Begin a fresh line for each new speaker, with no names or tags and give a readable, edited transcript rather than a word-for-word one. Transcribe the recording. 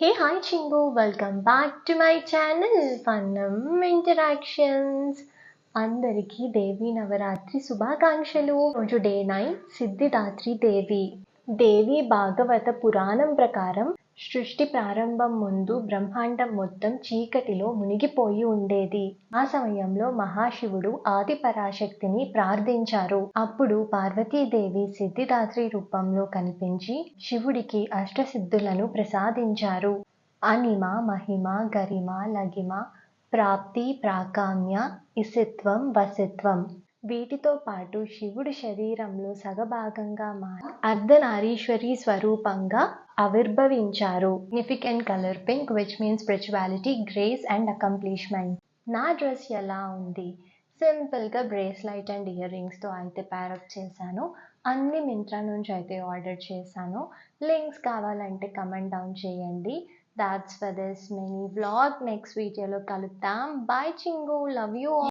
Hi Chingu, welcome back to my channel Fannam Interactions. అందరికీ దేవి నవరాత్రి శుభాకాంక్షలు. రోజు డే 9 సిద్ధిదాత్రి దేవి. దేవి భాగవత పురాణం ప్రకారం సృష్టి ప్రారంభం ముందు బ్రహ్మాండం మొత్తం చీకటిలో మునిగిపోయి ఉండేది. ఆ సమయంలో మహాశివుడు ఆది పరాశక్తిని ప్రార్థించారు. అప్పుడు పార్వతీదేవి సిద్ధిదాత్రి రూపంలో కనిపించి శివుడికి అష్టసిద్ధులను ప్రసాదించారు. అనిమ, మహిమ, గరిమ, లగిమ, ప్రాప్తి, ప్రాకామ్య, ఇసిత్వం, వసిత్వం. వీటితో పాటు శివుడి శరీరంలో సగభాగంగా మారి అర్ధనారీశ్వరి స్వరూపంగా ఆవిర్భవించారు. Significant colour pink, which means spirituality, grace and accomplishment. నా డ్రెస్ ఎలా ఉంది? సింపుల్గా బ్రేస్లైట్ అండ్ ఇయర్ రింగ్స్తో అయితే ప్యారప్ చేశాను. అన్ని మింత్రా నుంచి అయితే ఆర్డర్ చేశాను. లింక్స్ కావాలంటే కమెంట్ డౌన్ చేయండి. That's for this mini vlog. Next video lo kalutam. Bye Chingu. Love you all.